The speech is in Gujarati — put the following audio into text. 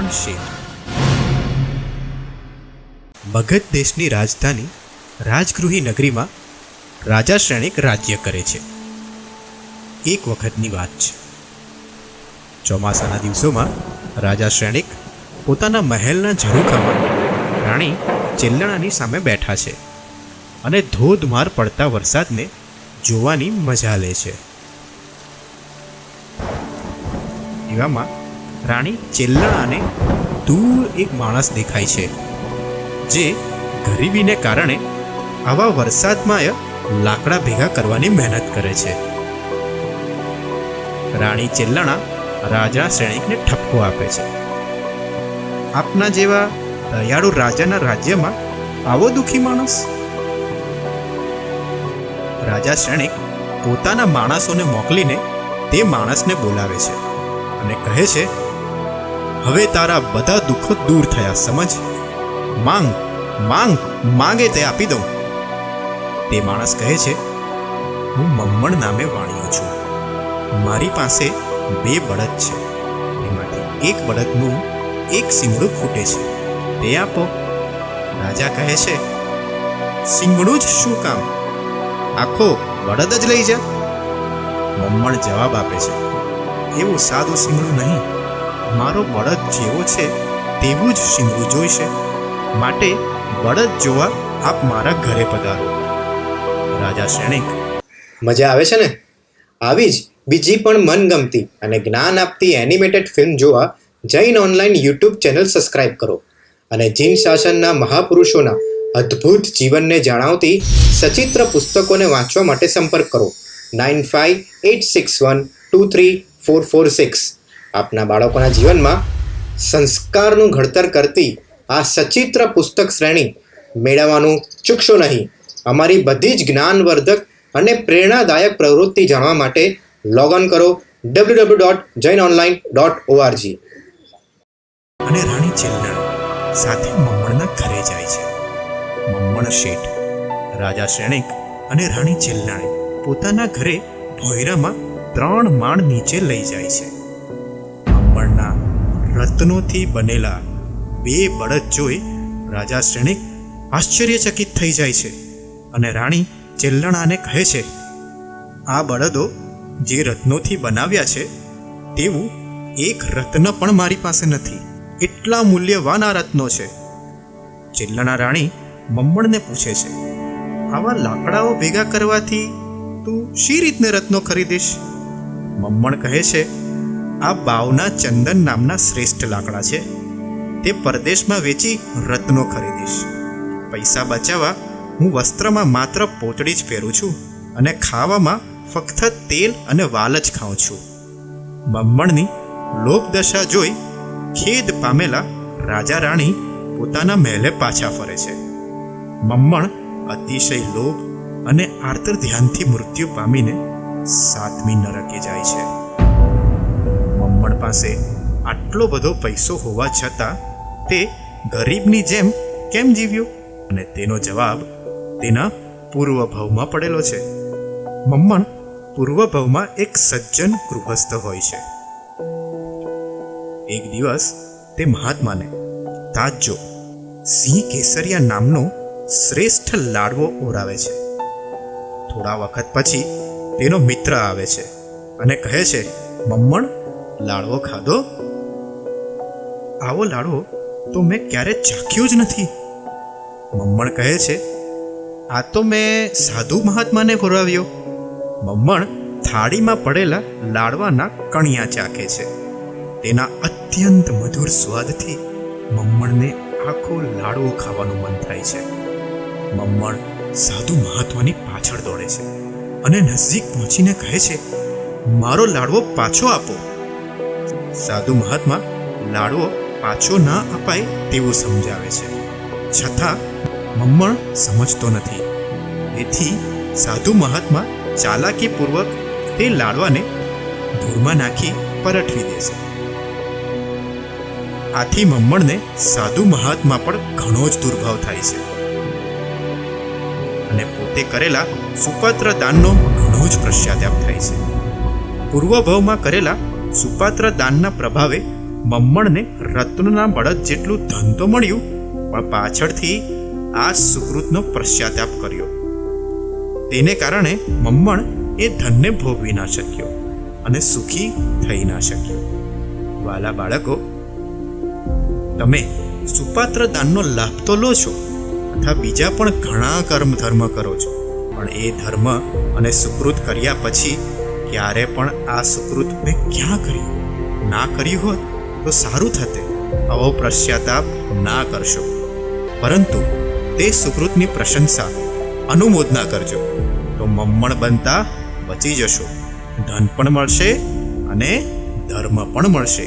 મમ્મણ શેઠ. મગધ દેશની રાજધાની રાજગૃહી નગરીમાં રાજા શ્રેણિક રાજ્ય કરે છે. એક વખતની વાત છે. ચોમાસાના દિવસોમાં રાજા શ્રેણિક પોતાના મહેલના ઝરૂખામાં રાણી ચેલ્લણાની સામે બેઠા છે અને ધોધમાર પડતા વરસાદને જોવાની મજા લે છે. એવામાં રાણી ચેલ્લણાને દૂર એક માણસ દેખાય છે જે ગરીબીને કારણે આવા વરસાદમાં લાકડા ભેગા કરવાની મહેનત કરે છે. રાણી ચેલ્લણા રાજા શ્રેણિકને ઠપકો આપે છે. આપના જેવા દયાળુ રાજાના રાજ્યમાં આવો દુઃખી માણસ? રાજા શ્રેણિક પોતાના માણસોને મોકલીને તે માણસને બોલાવે છે અને કહે છે, હવે તારા બધા દુઃખો દૂર થયા, સમજ. માંગ માંગ માંગે તે આપી દઉં. તે માણસ કહે છે, હું મમ્મણ નામે વાણિયો છું. મારી પાસે 2 બળદ છે. એમાંથી એક બળદનું એક શિંગડું ફૂટે છે, તે આપો. રાજા કહે છે, શિંગડું જ શું કામ, આખો બળદ જ લઈ જા. મમ્મણ જવાબ આપે છે, એવું સાદું શિંગડું નહીં, મારો બળદ જેવો છે તેવું જ શિંગડું જોઈશે. માટે બળદ જોવા આપ મારા ઘરે પધારો. રાજા શ્રેણિક: મજા આવે છે ને? આવી જ બીજી પણ મનગમતી અને જ્ઞાન આપતી એનિમેટેડ ફિલ્મ જોવા Jain online YouTube channel subscribe કરો અને જીન શાસનના મહાપુરુષોના અદ્ભુત જીવનને જણાવતી સચિત્ર પુસ્તકોને વાંચવા માટે સંપર્ક કરો 9586123446. આપના બાળકોના જીવનમાં સંસ્કારનું ઘડતર કરતી આ સચિત્ર પુસ્તક શ્રેણી મેળવવાનું ચૂકશો નહીં. અમારી બધી જ જ્ઞાનવર્ધક અને પ્રેરણાદાયક પ્રવૃત્તિ જાણવા માટે લોગ ઓન કરો www.jainonline.org. અને રાણી ચેલ્લણ સાથે મમ્મણના ઘરે જાય છે. મમ્મણ શેઠ રાજા શ્રેણિક અને રાણી ચેલ્લણે પોતાના ઘરે ભોયરામાં 3 માળ નીચે લઈ જાય છે. મમ્મણના રત્નોથી બનેલા 2 બળદ જોઈ રાજા શ્રેણિક આશ્ચર્યચકિત થઈ જાય છે અને રાણી ચેલ્લણાને કહે છે, આ બળદો જે રત્નોથી બનાવ્યા છે તેવું એક રત્ન પણ મારી પાસે નથી. એટલા મૂલ્યવાન આ રત્નો છે. ચેલ્લણા રાણી મમ્મણને પૂછે છે, આવા લાકડાઓ ભેગા કરવાથી તું શી રીતને રત્નો ખરીદીશ? મમ્મણ કહે છે, આ બાવના ચંદન નામના શ્રેષ્ઠ લાકડા છે, તે પરદેશમાં વેચી રત્નો ખરીદીશ. પૈસા બચાવવા હું વસ્ત્રમાં માત્ર પોતળી જ પહેરું છું અને ખાવામાં ફક્ત તેલ અને વાલ જ ખાઉં છું. મમ્મણની લોભદશા જોઈ ખેદ પામેલા રાજા રાણી પોતાના મહેલે પાછા ફરે છે. મમ્મણ અતિશય લોભ અને આર્તર ધ્યાનથી મૃત્યુ પામીને 7મી નરકે જાય છે. મમ્મણ પાસે આટલો બધો પૈસો હોવા છતાં તે ગરીબની જેમ કેમ જીવ્યો? અને તેનો જવાબ તેના પૂર્વભાવમાં પડેલો છે. મમ્મણ પૂર્વભાવમાં એક સજ્જન ગૃહસ્થ હોય છે. એક દિવસ તે મહાત્માને તાજો સિંહ કેસરિયા નામનો શ્રેષ્ઠ લાડવો ઓરાવે છે. થોડા વખત પછી તેનો મિત્ર આવે છે અને કહે છે, મમ્મણ, લાડવો ખાધો? આવો લાડવો તો મેં ક્યારે ચાખ્યો જ નથી. મમ્મણ કહે છે, આ તો મેં સાધુ મહાત્માને ખોરાવ્યો. મમ્મણ થાળીમાં પડેલા લાડવાના કણિયા ચાખે છે. તેના અત્યંત મધુર સ્વાદથી મમ્મણને આખો લાડવો ખાવાનું મન થાય છે. મમ્મણ સાધુ મહાત્માની પાછળ દોડે છે અને નજીક પહોંચીને કહે છે, મારો લાડવો પાછો આપો. સાધુ મહાત્મા લાડવો પાછો ના અપાય તેવું સમજાવે છે, છતાં મમ્મણ સમજતો નથી. તેથી સાધુ મહાત્મા ચાલાકીપૂર્વક તે લાડવાને ધૂળમાં નાખી પરઠવી દે છે. આથી મમ્મણને સાધુ મહાત્મા પર ઘણો જ દુર્ભાવ થાય છે અને પોતે કરેલા સુપાત્ર દાનનો ઘણો જ પશ્ચાતાપ થાય છે. પૂર્વભાવમાં કરેલા સુપાત્ર દાનના પ્રભાવે મમ્મણને રત્નના બળદ જેટલું ધન તો મળ્યું, પણ પાછળથી આ સુકૃતનો પશ્ચાતાપ કર્યો. તેને કારણે મમ્મણ એ ધનને ભોગવી ના શક્યો અને સુખી થઈ ના શક્યો. વાલા બાળકો, તમે સુપાત્ર દાનનો લાભ તો લો છો તથા બીજા પણ ઘણા કર્મ ધર્મ કરો છો, પણ એ ધર્મ અને સુકૃત કર્યા પછી ક્યારે પણ આ સુકૃત મેં ક્યાં કર્યું, ના કર્યું હોત તો સારું થતે, આવો પશ્ચાતાપ ના કરશો, પરંતુ તે સુકૃતની પ્રશંસા અનુમોદના કરજો, તો મમ્મણ બનતા બચી જશો. ધન પણ મળશે અને ધર્મ પણ મળશે.